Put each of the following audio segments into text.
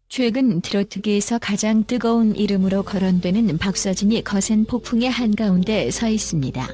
최근 트로트계에서 가장 뜨거운 이름으로 거론되는 박서진이 거센 폭풍의 한가운데 서 있습니다.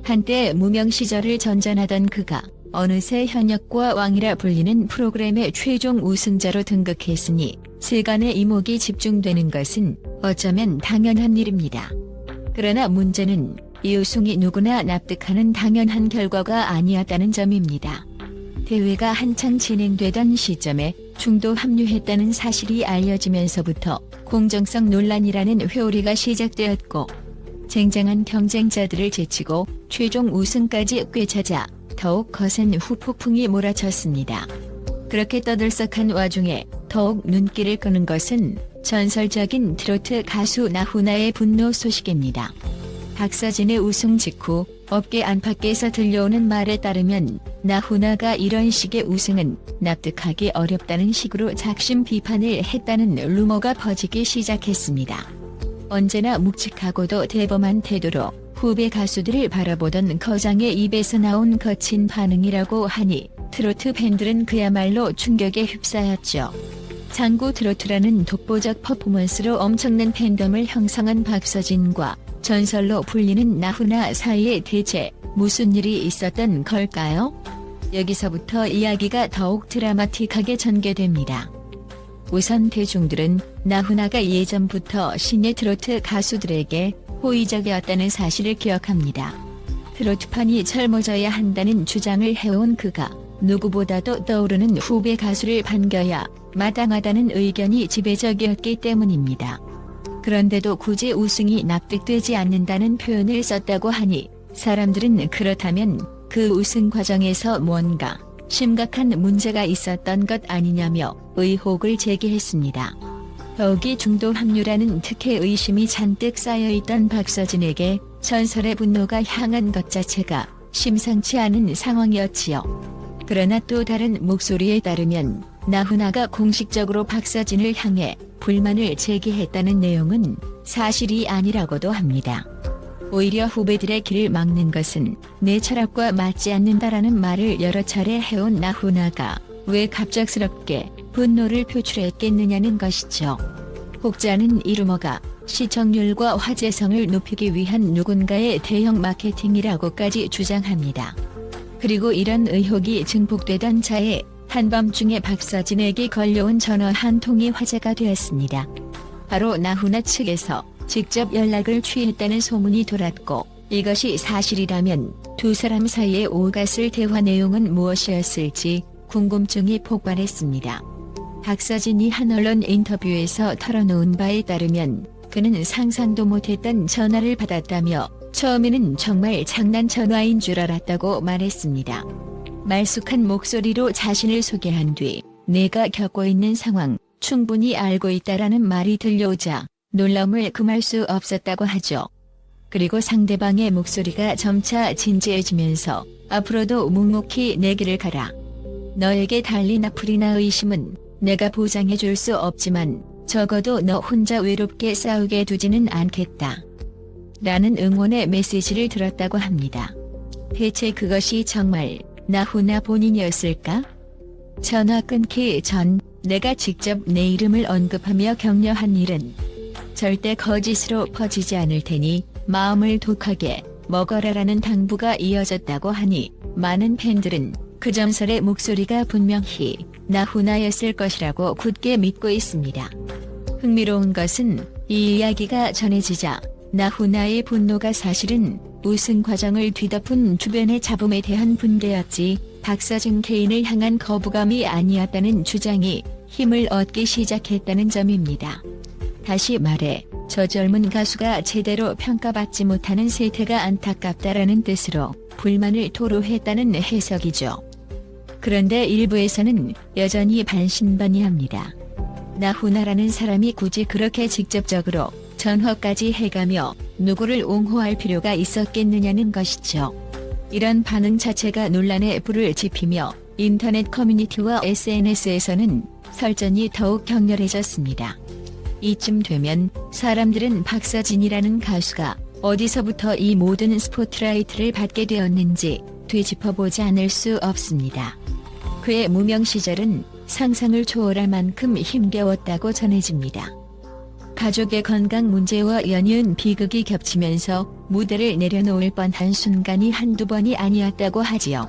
한때 무명 시절을 전전하던 그가 어느새 현역과 왕이라 불리는 프로그램의 최종 우승자로 등극했으니 세간의 이목이 집중되는 것은 어쩌면 당연한 일입니다. 그러나 문제는 이 우승이 누구나 납득하는 당연한 결과가 아니었다는 점입니다. 대회가 한창 진행되던 시점에 중도 합류했다는 사실이 알려지면서부터 공정성 논란이라는 회오리가 시작되었고, 쟁쟁한 경쟁자들을 제치고 최종 우승까지 꿰차자 더욱 거센 후폭풍이 몰아쳤습니다. 그렇게 떠들썩한 와중에 더욱 눈길을 끄는 것은 전설적인 트로트 가수 나훈아의 분노 소식입니다. 박서진의 우승 직후 업계 안팎에서 들려오는 말에 따르면 나훈아가 이런 식의 우승은 납득하기 어렵다는 식으로 작심 비판을 했다는 루머가 퍼지기 시작했습니다. 언제나 묵직하고도 대범한 태도로 후배 가수들을 바라보던 거장의 입에서 나온 거친 반응이라고 하니 트로트 팬들은 그야말로 충격에 휩싸였죠. 장구 트로트라는 독보적 퍼포먼스로 엄청난 팬덤을 형성한 박서진과 전설로 불리는 나훈아 사이에 대체 무슨 일이 있었던 걸까요? 여기서부터 이야기가 더욱 드라마틱하게 전개됩니다. 우선 대중들은 나훈아가 예전부터 신예 트로트 가수들에게 호의적이었다는 사실을 기억합니다. 트로트판이 젊어져야 한다는 주장을 해온 그가 누구보다도 떠오르는 후배 가수를 반겨야 마땅하다는 의견이 지배적이었기 때문입니다. 그런데도 굳이 우승이 납득되지 않는다는 표현을 썼다고 하니 사람들은 그렇다면 그 우승 과정에서 뭔가 심각한 문제가 있었던 것 아니냐며 의혹을 제기했습니다. 더욱이 중도 합류라는 특혜 의심이 잔뜩 쌓여있던 박서진에게 전설의 분노가 향한 것 자체가 심상치 않은 상황이었지요. 그러나 또 다른 목소리에 따르면 나훈아가 공식적으로 박서진을 향해 불만을 제기했다는 내용은 사실이 아니라고도 합니다. 오히려 후배들의 길을 막는 것은 내 철학과 맞지 않는다라는 말을 여러 차례 해온 나훈아가 왜 갑작스럽게 분노를 표출했겠느냐는 것이죠. 혹자는 이 루머가 시청률과 화제성을 높이기 위한 누군가의 대형 마케팅이라고까지 주장합니다. 그리고 이런 의혹이 증폭되던 차에 한밤중에 박서진에게 걸려온 전화 한 통이 화제가 되었습니다. 바로 나훈아 측에서 직접 연락을 취했다는 소문이 돌았고, 이것이 사실이라면 두 사람 사이에 오갔을 대화 내용은 무엇이었을지 궁금증이 폭발했습니다. 박서진이 한 언론 인터뷰에서 털어놓은 바에 따르면 그는 상상도 못했던 전화를 받았다며 처음에는 정말 장난 전화인 줄 알았다고 말했습니다. 말쑥한 목소리로 자신을 소개한 뒤 내가 겪고 있는 상황 충분히 알고 있다라는 말이 들려오자 놀라움을 금할 수 없었다고 하죠. 그리고 상대방의 목소리가 점차 진지해지면서 앞으로도 묵묵히 내 길을 가라. 너에게 달린 악플이나 의심은 내가 보장해줄 수 없지만 적어도 너 혼자 외롭게 싸우게 두지는 않겠다. 라는 응원의 메시지를 들었다고 합니다. 대체 그것이 정말 나훈아 본인이었을까? 전화 끊기 전 내가 직접 내 이름을 언급하며 격려한 일은 절대 거짓으로 퍼지지 않을 테니 마음을 독하게 먹어라라는 당부가 이어졌다고 하니 많은 팬들은 그 전설의 목소리가 분명히 나훈아였을 것이라고 굳게 믿고 있습니다. 흥미로운 것은 이 이야기가 전해지자 나훈아의 분노가 사실은 우승 과정을 뒤덮은 주변의 잡음에 대한 분개였지 박서진 개인을 향한 거부감이 아니었다는 주장이 힘을 얻기 시작했다는 점입니다. 다시 말해 저 젊은 가수가 제대로 평가받지 못하는 세태가 안타깝다라는 뜻으로 불만을 토로했다는 해석이죠. 그런데 일부에서는 여전히 반신반의합니다. 나훈아라는 사람이 굳이 그렇게 직접적으로 전화까지 해가며 누구를 옹호할 필요가 있었겠느냐는 것이죠. 이런 반응 자체가 논란에 불을 지피며 인터넷 커뮤니티와 SNS에서는 설전이 더욱 격렬해졌습니다. 이쯤 되면 사람들은 박서진이라는 가수가 어디서부터 이 모든 스포트라이트를 받게 되었는지 되짚어보지 않을 수 없습니다. 그의 무명 시절은 상상을 초월할 만큼 힘겨웠다고 전해집니다. 가족의 건강 문제와 연이은 비극이 겹치면서 무대를 내려놓을 뻔한 순간이 한두 번이 아니었다고 하지요.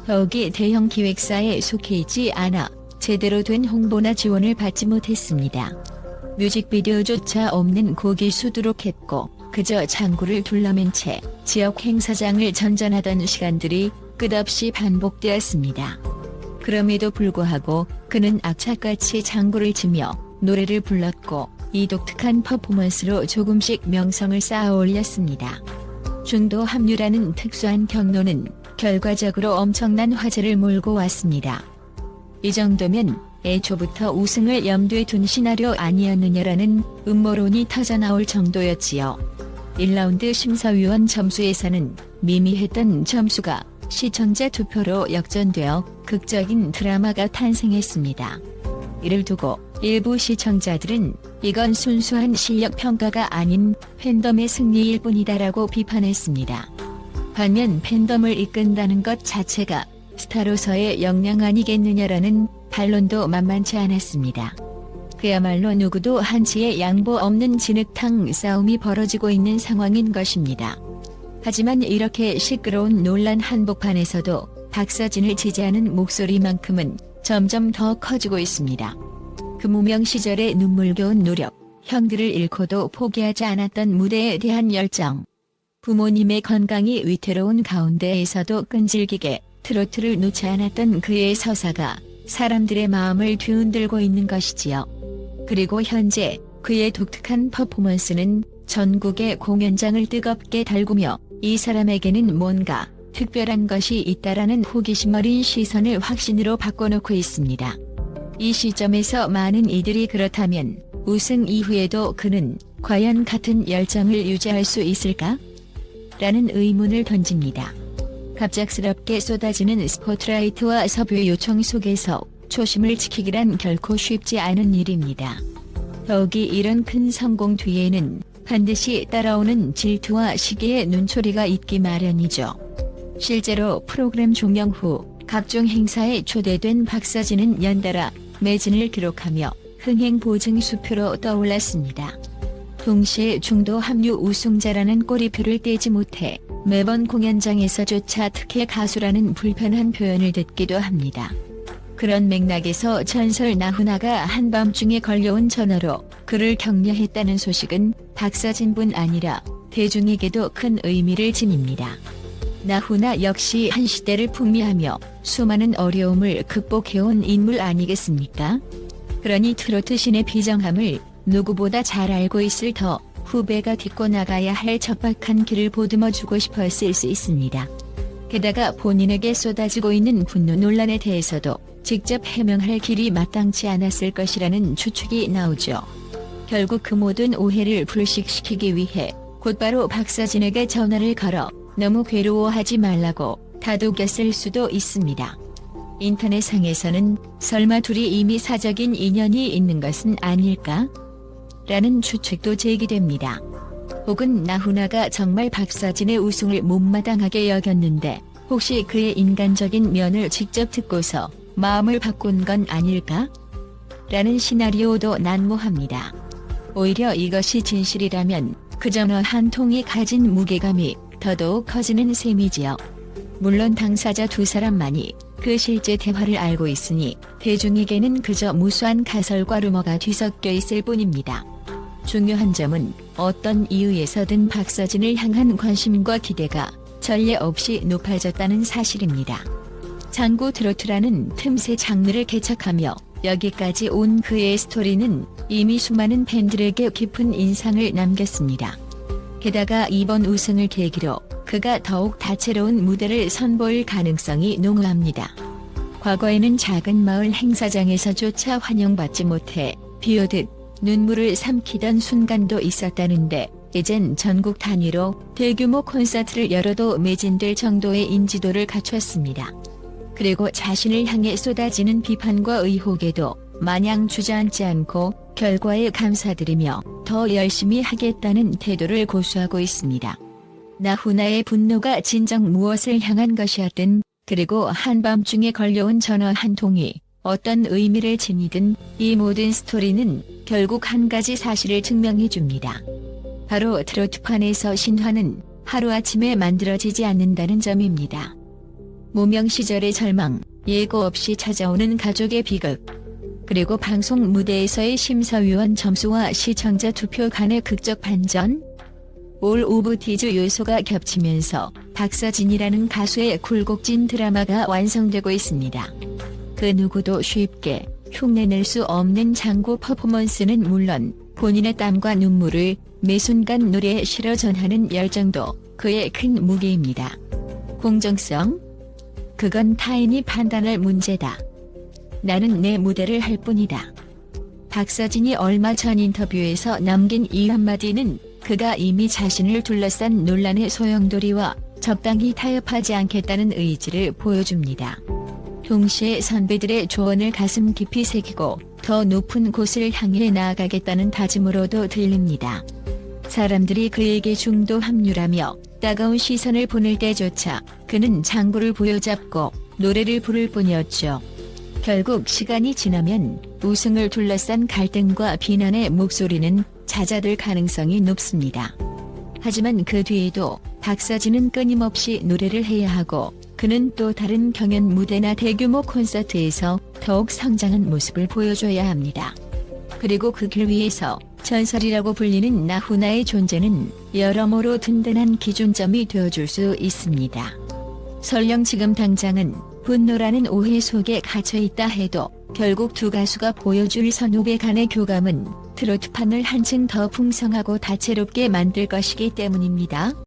더욱이 대형 기획사에 속해 있지 않아 제대로 된 홍보나 지원을 받지 못했습니다. 뮤직비디오조차 없는 곡이 수두룩했고 그저 장구를 둘러맨 채 지역 행사장을 전전하던 시간들이 끝없이 반복되었습니다. 그럼에도 불구하고 그는 악착같이 장구를 치며 노래를 불렀고 이 독특한 퍼포먼스로 조금씩 명성을 쌓아 올렸습니다. 중도 합류라는 특수한 경로는 결과적으로 엄청난 화제를 몰고 왔습니다. 이 정도면 애초부터 우승을 염두에 둔 시나리오 아니었느냐라는 음모론이 터져나올 정도였지요. 1라운드 심사위원 점수에서는 미미했던 점수가 시청자 투표로 역전되어 극적인 드라마가 탄생했습니다. 이를 두고 일부 시청자들은 이건 순수한 실력 평가가 아닌 팬덤의 승리일 뿐이다라고 비판했습니다. 반면 팬덤을 이끈다는 것 자체가 스타로서의 역량 아니겠느냐라는 반론도 만만치 않았습니다. 그야말로 누구도 한치의 양보 없는 진흙탕 싸움이 벌어지고 있는 상황인 것입니다. 하지만 이렇게 시끄러운 논란 한복판에서도 박서진을 지지하는 목소리만큼은 점점 더 커지고 있습니다. 그 무명 시절의 눈물겨운 노력, 형들을 잃고도 포기하지 않았던 무대에 대한 열정, 부모님의 건강이 위태로운 가운데에서도 끈질기게 트로트를 놓지 않았던 그의 서사가 사람들의 마음을 뒤흔들고 있는 것이지요. 그리고 현재 그의 독특한 퍼포먼스는 전국의 공연장을 뜨겁게 달구며 이 사람에게는 뭔가 특별한 것이 있다라는 호기심 어린 시선을 확신으로 바꿔놓고 있습니다. 이 시점에서 많은 이들이 그렇다면 우승 이후에도 그는 과연 같은 열정을 유지할 수 있을까? 라는 의문을 던집니다. 갑작스럽게 쏟아지는 스포트라이트와 섭외 요청 속에서 초심을 지키기란 결코 쉽지 않은 일입니다. 더욱이 이런 큰 성공 뒤에는 반드시 따라오는 질투와 시기의 눈초리가 있기 마련이죠. 실제로 프로그램 종영 후 각종 행사에 초대된 박서진은 연달아 매진을 기록하며 흥행 보증 수표로 떠올랐습니다. 동시에 중도 합류 우승자라는 꼬리표를 떼지 못해 매번 공연장에서조차 특히 가수라는 불편한 표현을 듣기도 합니다. 그런 맥락에서 전설 나훈아가 한밤중에 걸려온 전화로 그를 격려했다는 소식은 박서진뿐 아니라 대중에게도 큰 의미를 지닙니다. 나훈아 역시 한 시대를 풍미하며 수많은 어려움을 극복해온 인물 아니겠습니까? 그러니 트로트 신의 비정함을 누구보다 잘 알고 있을 더 후배가 딛고 나가야 할 척박한 길을 보듬어주고 싶었을 수 있습니다. 게다가 본인에게 쏟아지고 있는 분노 논란에 대해서도 직접 해명할 길이 마땅치 않았을 것이라는 추측이 나오죠. 결국 그 모든 오해를 불식시키기 위해 곧바로 박서진에게 전화를 걸어 너무 괴로워하지 말라고 다독였을 수도 있습니다. 인터넷상에서는 설마 둘이 이미 사적인 인연이 있는 것은 아닐까? 라는 추측도 제기됩니다. 혹은 나훈아가 정말 박서진의 우승을 못마땅하게 여겼는데 혹시 그의 인간적인 면을 직접 듣고서 마음을 바꾼 건 아닐까? 라는 시나리오도 난무합니다. 오히려 이것이 진실이라면 그 전화 한 통이 가진 무게감이 더더욱 커지는 셈이지요. 물론 당사자 두 사람만이 그 실제 대화를 알고 있으니 대중에게는 그저 무수한 가설과 루머가 뒤섞여 있을 뿐입니다. 중요한 점은 어떤 이유에서든 박서진을 향한 관심과 기대가 전례 없이 높아졌다는 사실입니다. 장구 트로트라는 틈새 장르를 개척하며 여기까지 온 그의 스토리는 이미 수많은 팬들에게 깊은 인상을 남겼습니다. 게다가 이번 우승을 계기로 그가 더욱 다채로운 무대를 선보일 가능성이 농후합니다. 과거에는 작은 마을 행사장에서조차 환영받지 못해 비오듯 눈물을 삼키던 순간도 있었다는데 이젠 전국 단위로 대규모 콘서트를 열어도 매진될 정도의 인지도를 갖췄습니다. 그리고 자신을 향해 쏟아지는 비판과 의혹에도 마냥 주저앉지 않고 결과에 감사드리며 더 열심히 하겠다는 태도를 고수하고 있습니다. 나훈아의 분노가 진정 무엇을 향한 것이었든 그리고 한밤중에 걸려온 전화 한 통이 어떤 의미를 지니든 이 모든 스토리는 결국 한 가지 사실을 증명해 줍니다. 바로 트로트판에서 신화는 하루아침에 만들어지지 않는다는 점입니다. 무명 시절의 절망, 예고 없이 찾아오는 가족의 비극, 그리고 방송 무대에서의 심사위원 점수와 시청자 투표 간의 극적 반전, 올 오브 티즈 요소가 겹치면서 박서진이라는 가수의 굴곡진 드라마가 완성되고 있습니다. 그 누구도 쉽게 흉내낼 수 없는 장구 퍼포먼스는 물론 본인의 땀과 눈물을 매 순간 노래에 실어 전하는 열정도 그의 큰 무기입니다. 공정성? 그건 타인이 판단할 문제다. 나는 내 무대를 할 뿐이다. 박서진이 얼마 전 인터뷰에서 남긴 이 한마디는 그가 이미 자신을 둘러싼 논란의 소용돌이와 적당히 타협하지 않겠다는 의지를 보여줍니다. 동시에 선배들의 조언을 가슴 깊이 새기고 더 높은 곳을 향해 나아가겠다는 다짐으로도 들립니다. 사람들이 그에게 중도 합류라며 따가운 시선을 보낼 때조차 그는 장구를 부여잡고 노래를 부를 뿐이었죠. 결국 시간이 지나면 우승을 둘러싼 갈등과 비난의 목소리는 잦아들 가능성이 높습니다. 하지만 그 뒤에도 박서진은 끊임없이 노래를 해야 하고 그는 또 다른 경연 무대나 대규모 콘서트에서 더욱 성장한 모습을 보여줘야 합니다. 그리고 그 길 위에서 전설이라고 불리는 나훈아의 존재는 여러모로 든든한 기준점이 되어줄 수 있습니다. 설령 지금 당장은 분노라는 오해 속에 갇혀있다 해도 결국 두 가수가 보여줄 선후배 간의 교감은 트로트판을 한층 더 풍성하고 다채롭게 만들 것이기 때문입니다.